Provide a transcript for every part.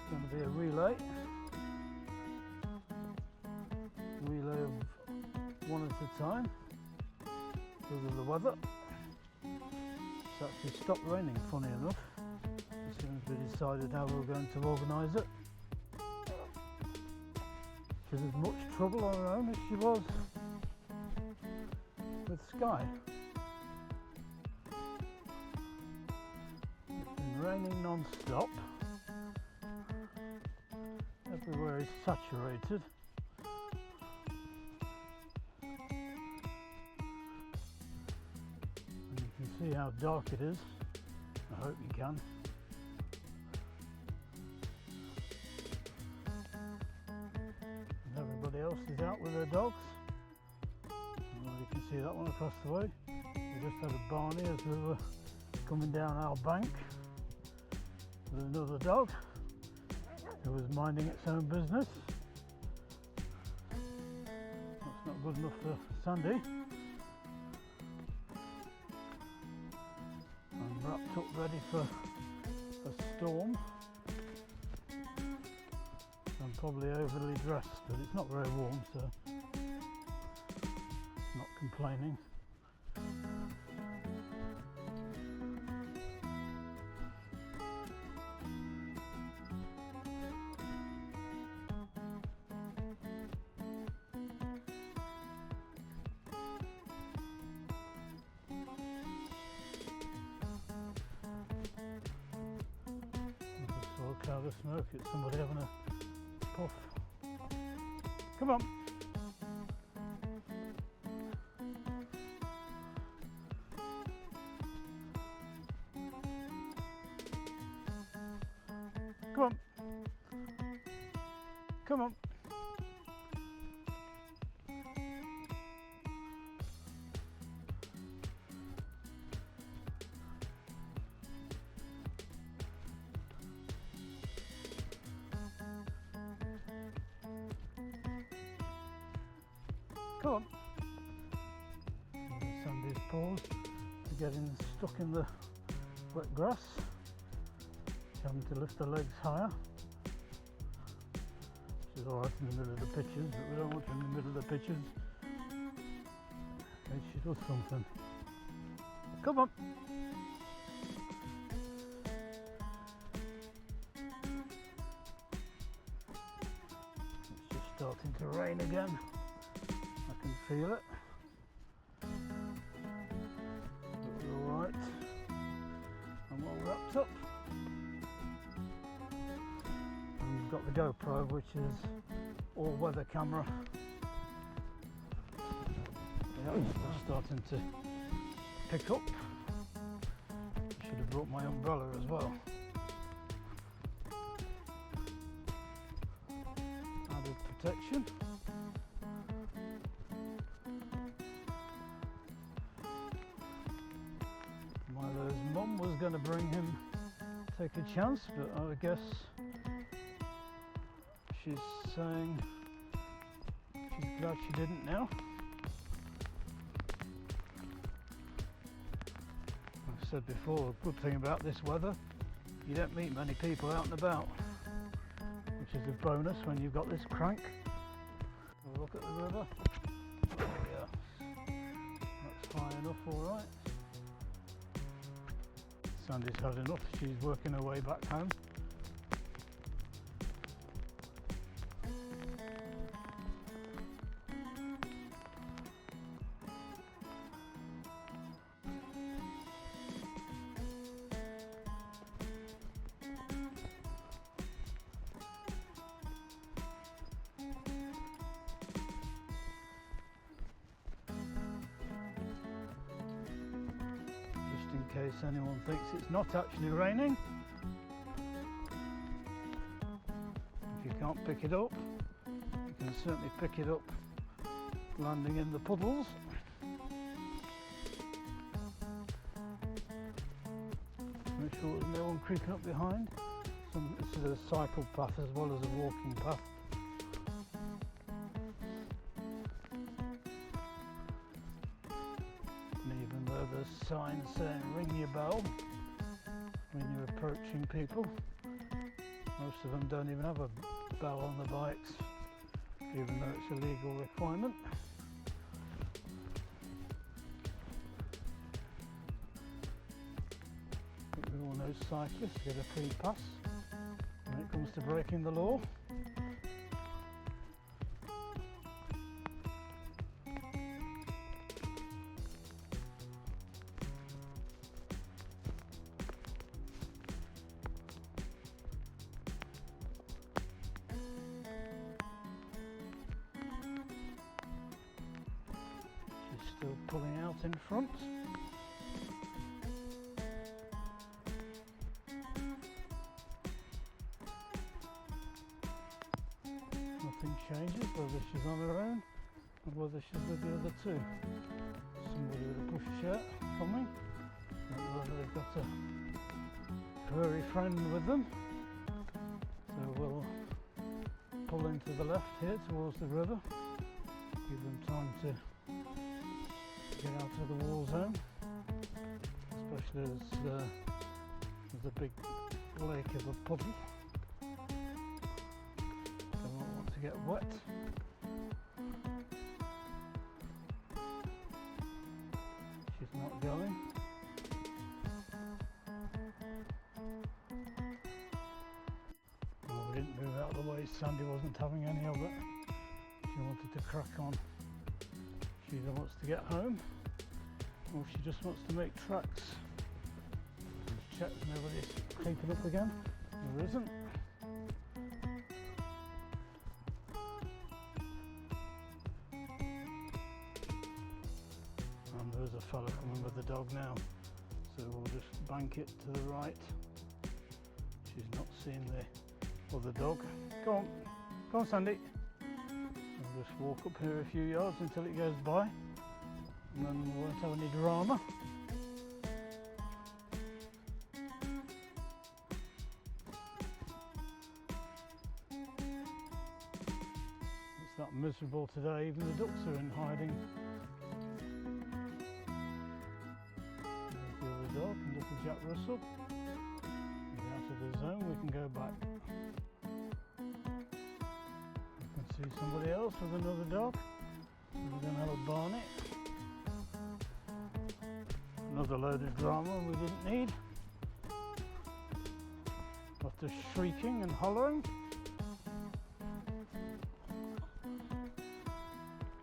going to be a relay of one at a time because of the weather. It's actually stopped raining, funny enough, as soon as we decided how we were going to organise it. She was as much trouble on her own as she was with Sky. It's been raining non-stop. Everywhere is saturated. And you can see how dark it is. I hope you can. And everybody else is out with their dogs. Well, you can see that one across the way. We just had a Barney as we were coming down our bank with another dog who was minding its own business. That's not good enough for Sandy. I'm wrapped up ready for a storm. I'm probably overly dressed, but it's not very warm, so not complaining. A cloud of smoke, it's somebody having a puff. Come on. Come on. Come on. Come on. Sandy's paws are getting stuck in the wet grass. She's having to lift her legs higher. She's alright in the middle of the pitches, but we don't want her in the middle of the pitches in case she does something. Come on. It's just starting to rain again. I can feel it. But we're alright. I'm all wrapped up. And we've got the GoPro, which is all-weather camera. Yeah, it's starting to pick up. I should have brought my umbrella as well. Added protection. Milo's mum was going to bring him, take a chance, but I guess she's saying she's glad she didn't now. I've said before, a good thing about this weather, you don't meet many people out and about, which is a bonus when you've got this crank. Have a look at the river. Oh yeah, that's high enough, alright. Sandy's had enough, she's working her way back home. In case anyone thinks it's not actually raining. If you can't pick it up, you can certainly pick it up landing in the puddles. Make sure there's no one creeping up behind. This is a cycle path as well as a walking path. Even though there's signs saying ring your bell when you're approaching people, Most of them don't even have a bell on the bikes, even though it's a legal requirement. I think we all know cyclists get a free pass when it comes to breaking the law. Still pulling out in front. Nothing changes whether she's on her own or whether she's with the other two. Somebody with a push shirt coming. And whether they've got a furry friend with them. So we'll pull into the left here towards the river. Give them time to get out of the wall zone, especially as there's a big lake of a puddle. Don't want to get wet. She's not going. Well, we didn't move out of the way. Sandy wasn't having any of it. She wanted to crack on. She either wants to get home or she just wants to make tracks. Let's check if nobody's creeping up again. There isn't. And there's a fella coming with the dog now, so we'll just bank it to the right. She's not seeing the other dog. Go on, go on Sandy. We'll just walk up here a few yards until it goes by, and then we won't have any drama. It's that miserable today, even the ducks are in hiding. There's the other dog and little Jack Russell. He's out of the zone, we can go back. See somebody else with another dog. We're going to have a barnet. Another load of drama we didn't need. Lots of shrieking and hollering.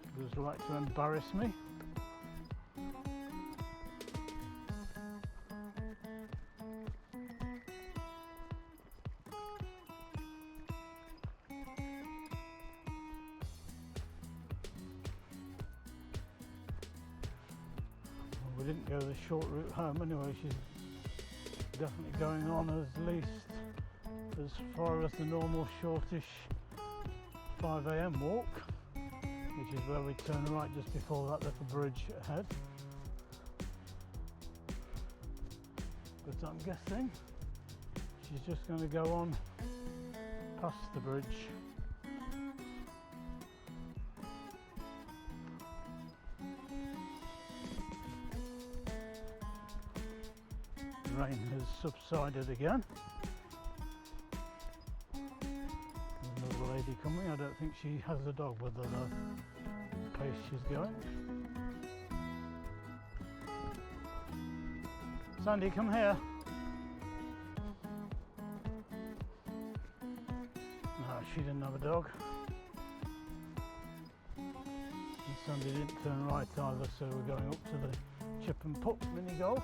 She just like to embarrass me. We didn't go the short route home anyway. She's definitely going on at least as far as the normal shortish 5 AM walk, which is where we turn right just before that little bridge ahead. But I'm guessing she's just going to go on past the bridge. Rain has subsided again. There's another lady coming. I don't think she has a dog with her though. The pace she's going. Sandy, come here. No, she didn't have a dog. And Sandy didn't turn right either, so we're going up to the chip and putt mini golf.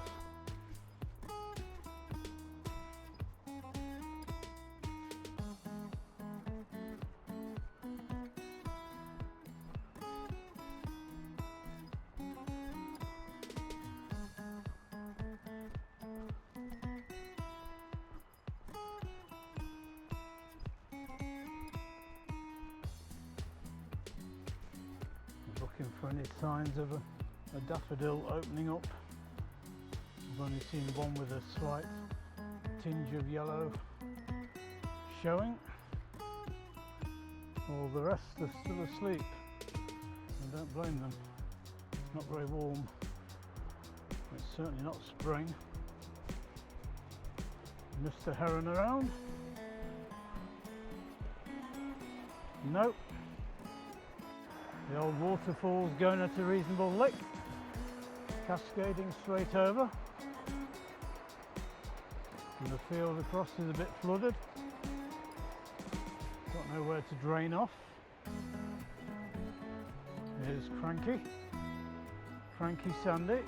Looking for any signs of a daffodil opening up. I've only seen one with a slight tinge of yellow showing. All the rest are still asleep. I don't blame them. It's not very warm. It's certainly not spring. Mr. Heron around. Nope. The old waterfall's going at a reasonable lick, cascading straight over. And the field across is a bit flooded. Got nowhere to drain off. Here's Cranky Sandy.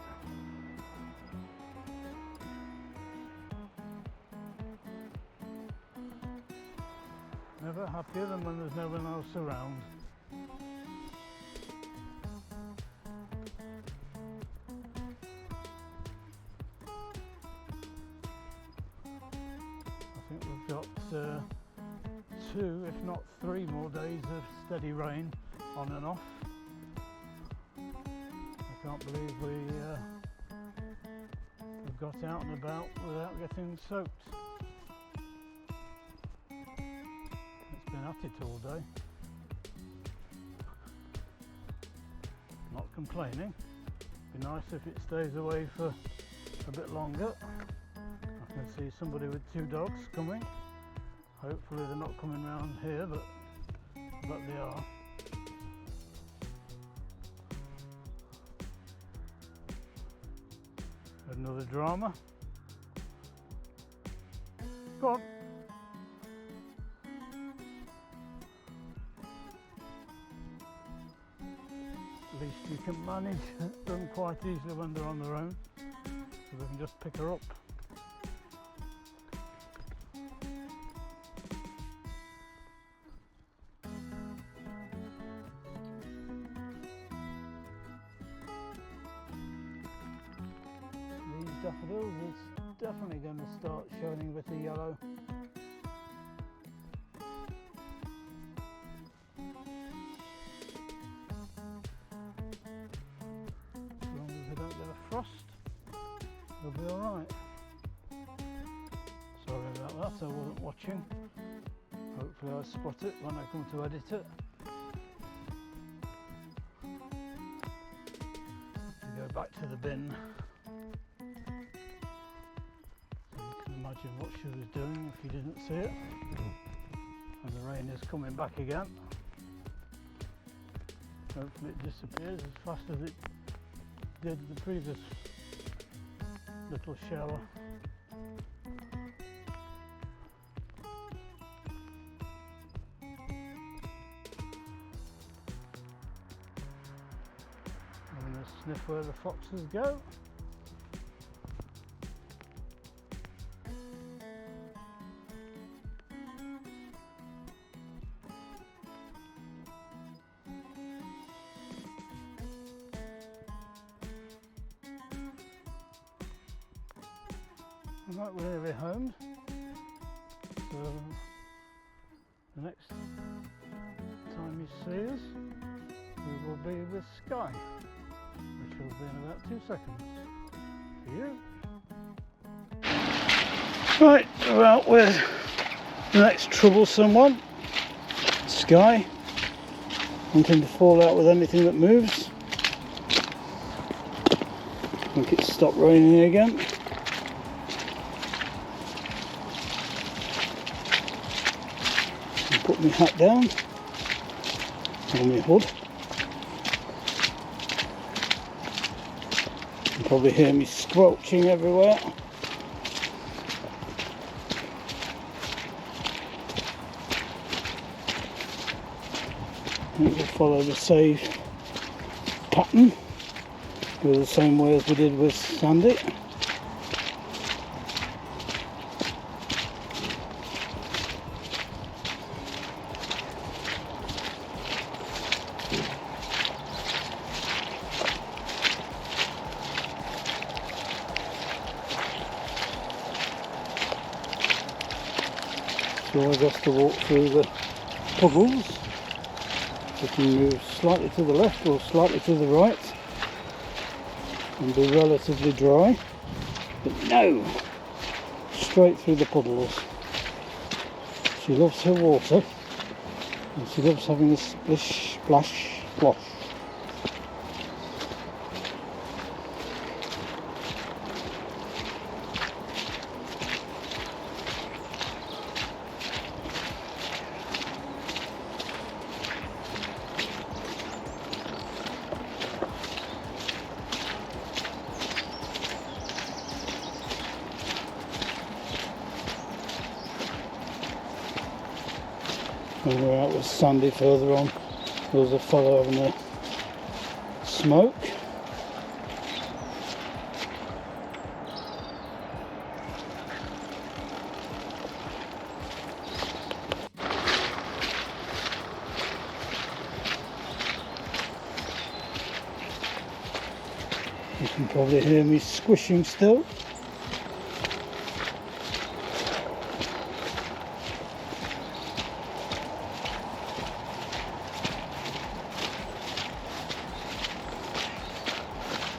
Never happier than when there's no one else around. I think we've got 2, if not 3 more days of steady rain on and off. I can't believe we've got out and about without getting soaked. It's been at it all day. Not complaining. Be nice if it stays away for a bit longer. I can see somebody with 2 dogs coming. Hopefully they're not coming round here, but they are. Another drama. Go on. At least you can manage them quite easily when they're on their own, so they can just pick her up. Daffodils is definitely going to start showing a bit of yellow. As long as they don't get a frost, they'll be alright. Sorry about that, I wasn't watching. Hopefully I'll spot it when I come to edit it. Go back to the bin. Imagine what she was doing if you didn't see it. And the rain is coming back again. Hopefully it disappears as fast as it did the previous little shower. I'm going to sniff where the foxes go. Right, we're nearly home, so the next time you see us we will be with Sky, which will be in about 2 seconds for you. Right, we're out with the next troublesome one, Sky, wanting to fall out with anything that moves. I think it's stopped raining again. Put my hat down, or my hood. You can probably hear me squelching everywhere. We'll follow the same pattern, go the same way as we did with Sandy. So I have to walk through the puddles. We can move slightly to the left or slightly to the right and be relatively dry. But no! Straight through the puddles. She loves her water and she loves having a splish, splash, splosh. When we were out with Sandy further on, there was a fellow having a smoke. You can probably hear me squishing still.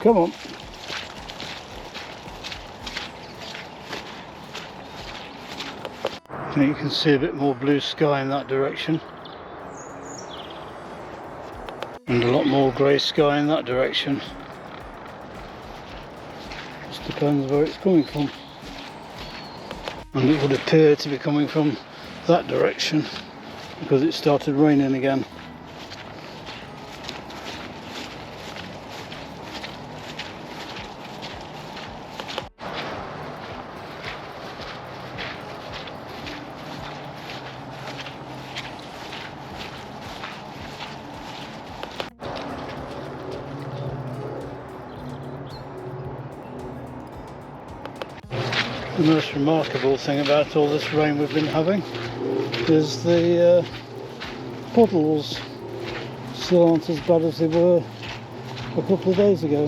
Come on. Now you can see a bit more blue sky in that direction. And a lot more grey sky in that direction. Just depends where it's coming from. And it would appear to be coming from that direction because it started raining again. The most remarkable thing about all this rain we've been having is the puddles still aren't as bad as they were a couple of days ago.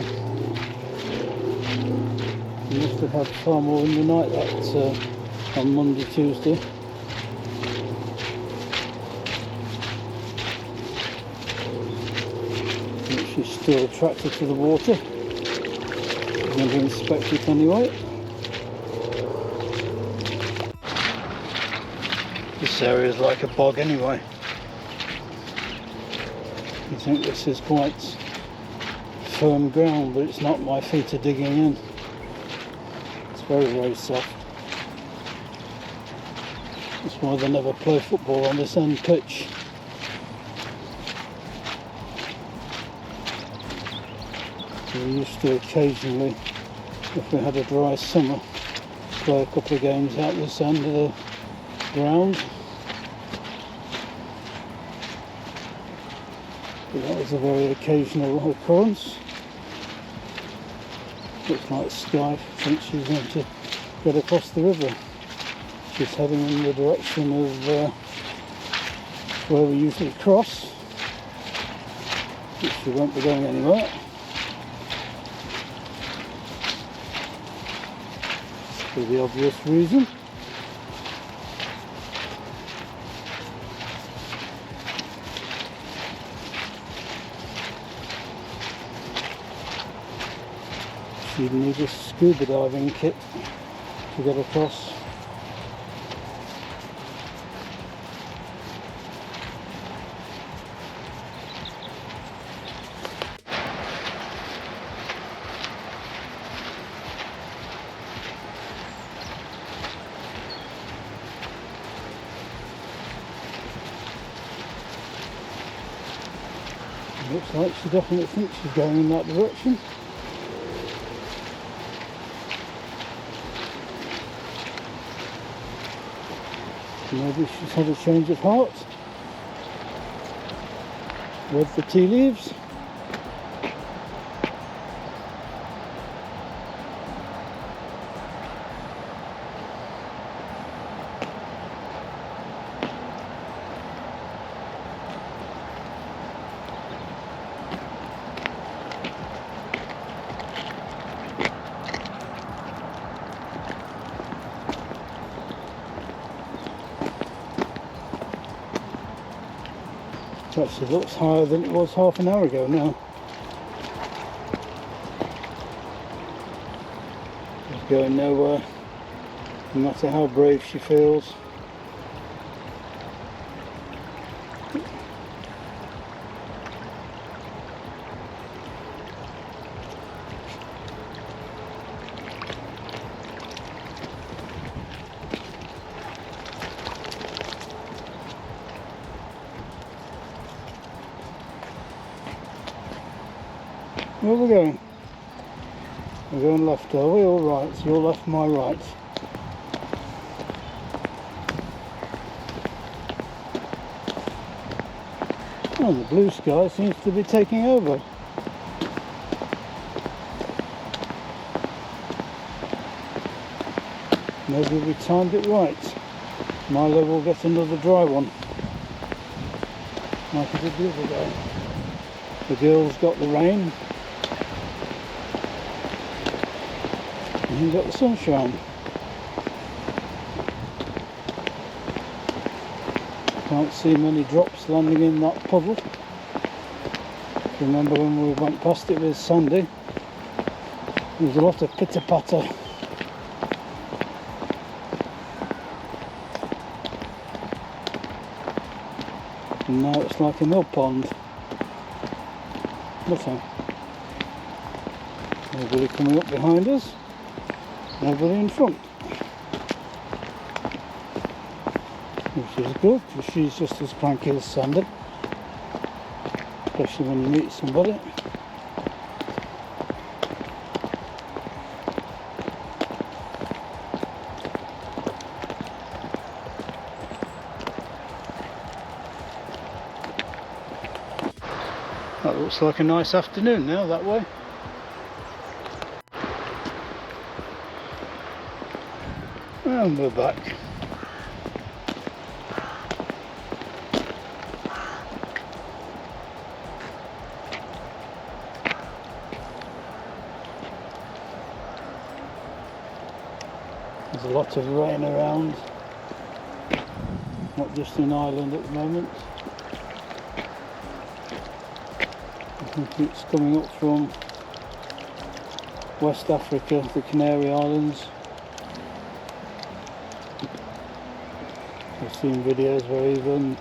We must have had far more in the night that on Monday, Tuesday. She's still attracted to the water. I'm going to inspect it anyway. This area is like a bog anyway. I think this is quite firm ground, but it's not. My feet are digging in. It's very, very soft. That's why they never play football on this end pitch. We used to occasionally, if we had a dry summer, play a couple of games out this end of the ground. But that was a very occasional occurrence. Looks like Sky thinks she's going to get across the river. She's heading in the direction of where we usually cross, which she won't be going anywhere. For the obvious reason. She'd need a scuba diving kit to get across. Looks like she definitely thinks she's going in that direction. Maybe she's had a change of heart. Read the tea leaves. It actually looks higher than it was half an hour ago now. She's going nowhere, no matter how brave she feels. Where are we going? We're going left, are we? All right, so your left, my right. Well, the blue sky seems to be taking over. Maybe we timed it right. Milo will get another dry one, like he did the other day. The girls got the rain, and he got the sunshine. Can't see many drops landing in that puddle. Remember when we went past it with Sandy, there was a lot of pitter patter. And now it's like a mill pond. Nothing. Nobody coming up behind us, nobody in front. Which is good, because she's just as cranky as Sandy. Especially when you meet somebody. That looks like a nice afternoon now, that way. And we're back. There's a lot of rain around, not just in Ireland at the moment. I think it's coming up from West Africa, the Canary Islands. I've seen videos where even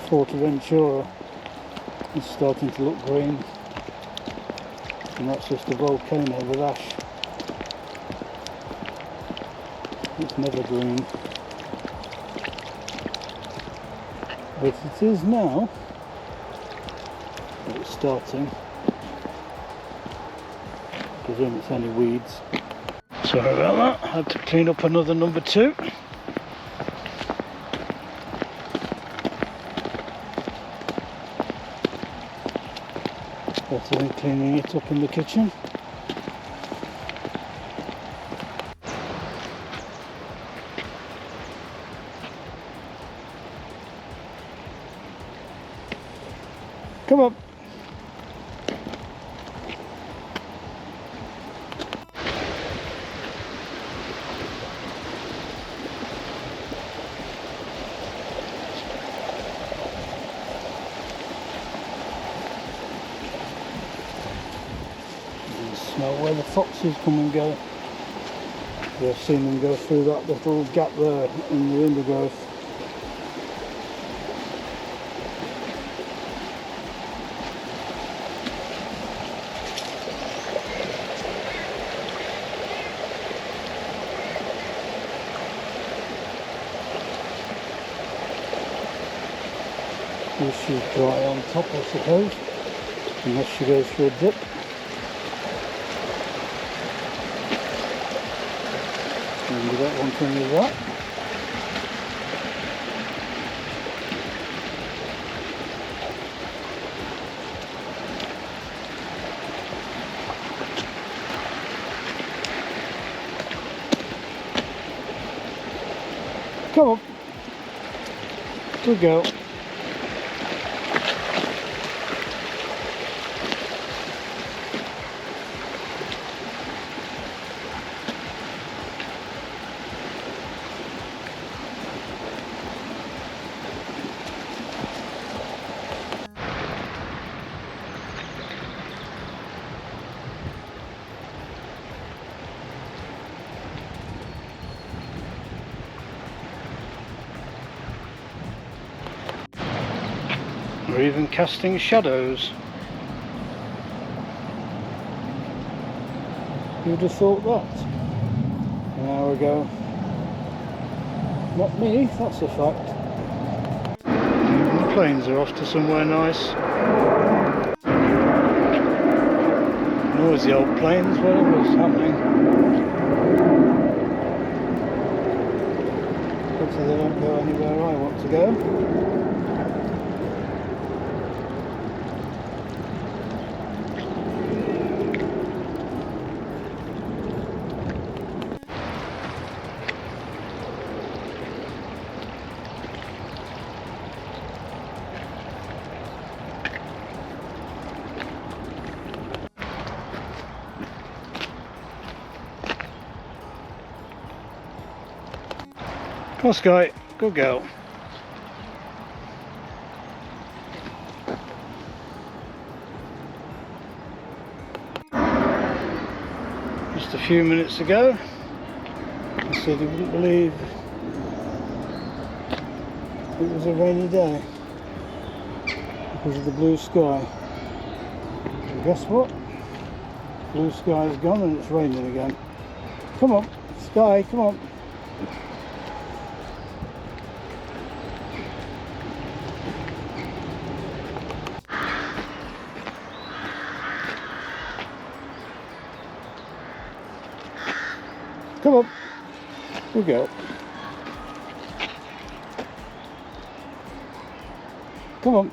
Fuerteventura is starting to look green, and that's just a volcano with ash. It's never green, but it is now. It's starting. I presume it's only weeds. Sorry about that, I had to clean up another number 2. Better than cleaning it up in the kitchen. Come on. Smell where the foxes come and go. I've seen them go through that little gap there in the undergrowth. She's dry on top, I suppose, unless she goes for a dip. And we don't want any of that. Come on. Good girl. We're even casting shadows. Who'd have thought that an hour ago? Not me, that's a fact. The planes are off to somewhere nice. Noisy old planes, whatever's happening. Hopefully they don't go anywhere I want to go. Come on, Sky. Good girl. Just a few minutes ago, I said he wouldn't believe it was a rainy day because of the blue sky. And guess what? Blue sky is gone and it's raining again. Come on, Sky, come on. Come on, good girl. Come on.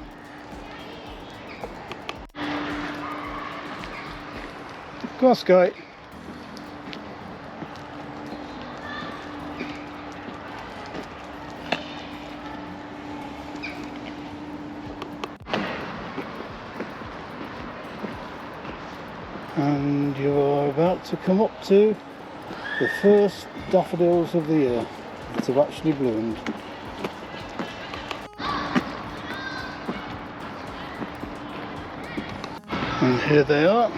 Go on, Sky. And you are about to come up to the first daffodils of the year that have actually bloomed. And here they are.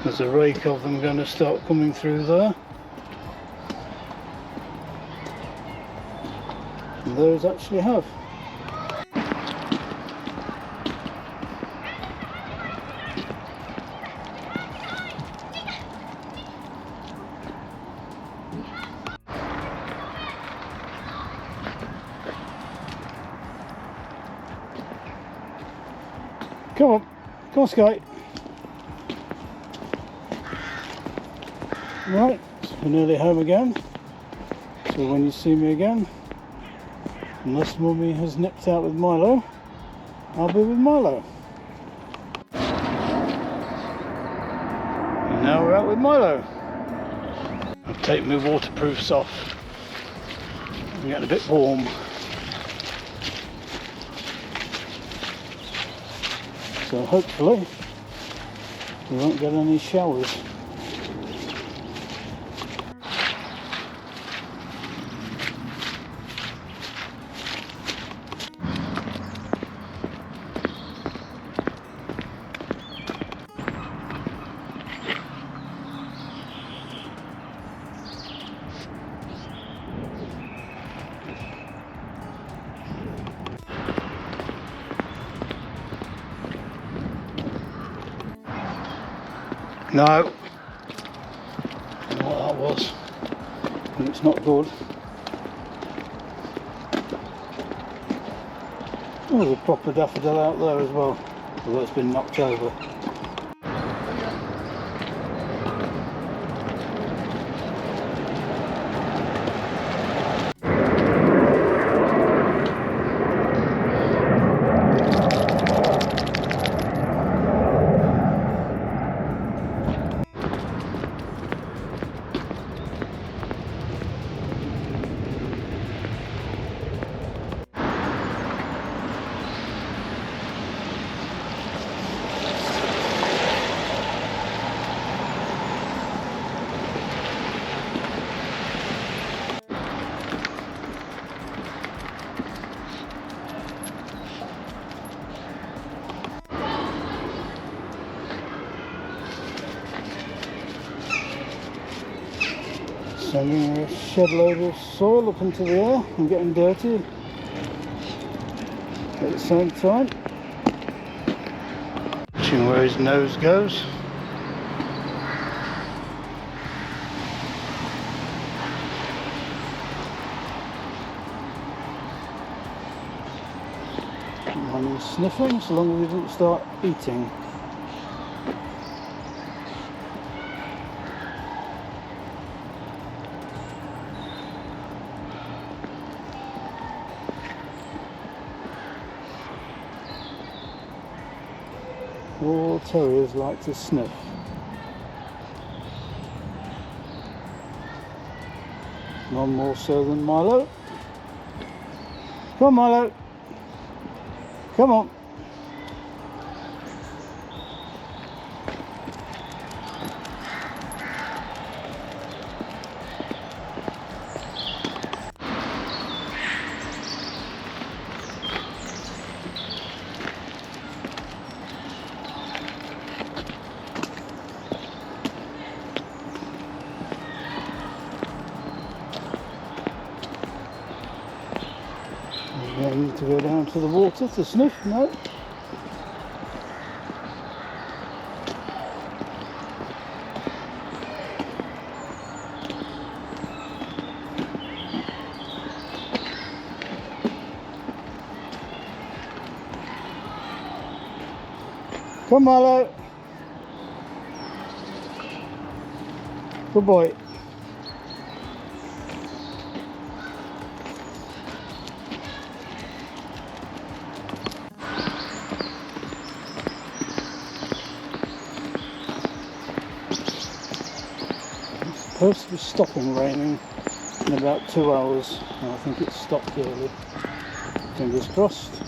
There's a rake of them going to start coming through there. And those actually have. Come on, Sky. Right, so we're nearly home again. So when you see me again, unless Mummy has nipped out with Milo, I'll be with Milo. And now we're out with Milo. I'll take my waterproofs off. I'm getting a bit warm. So hopefully we won't get any showers. No, I don't know what that was, and it's not good. Oh, there's a proper daffodil out there as well, although it's been knocked over. Sending a shed load of soil up into the air and getting dirty at the same time. Watching where his nose goes. And he's sniffing so long as he doesn't start eating. All terriers like to sniff. None more so than Milo. Come on, Milo. Come on. Do I need to go down to the water to sniff? No. Come Marlo. Good boy. It's supposed to be stopping raining in about 2 hours, and I think it's stopped early. Fingers crossed.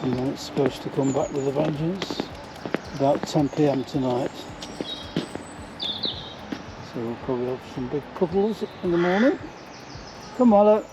And then it's supposed to come back with a vengeance about 10 PM tonight. So we'll probably have some big puddles in the morning. Come on, look.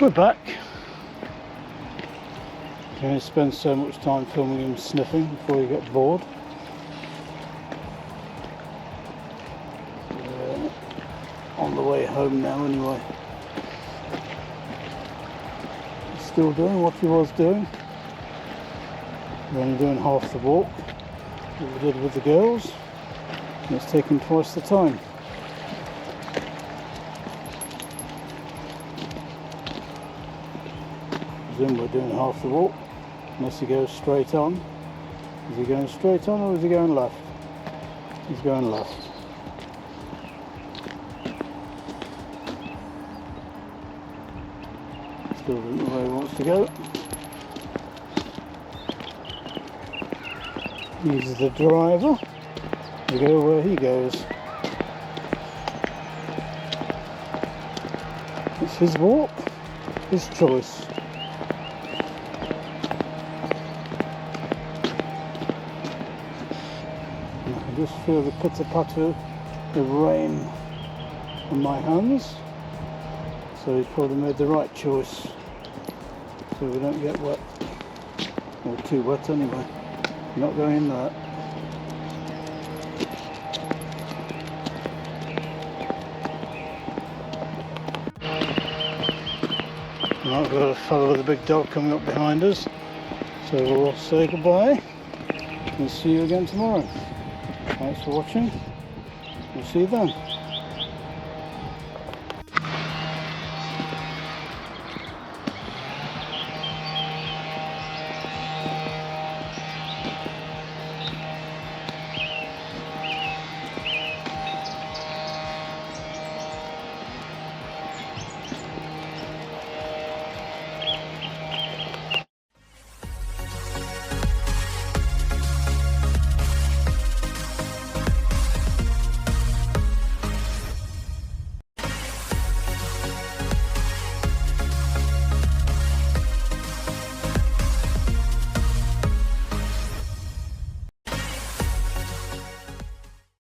We're back. You only spend so much time filming him sniffing before you get bored. On the way home now anyway. He's still doing what he was doing. We're only doing half the walk that we did with the girls. And it's taken twice the time. We're doing half the walk, unless he goes straight on. Is he going straight on or is he going left? He's going left. Still doesn't know where he wants to go. He's the driver. We go where he goes. It's his walk, his choice. Just feel the pitter-patter of rain on my hands, so he's probably made the right choice so we don't get wet, or too wet anyway. Not going in that. Right, we've got a fellow with a big dog coming up behind us, so we'll say goodbye and see you again tomorrow. Thanks for watching. We'll see you then.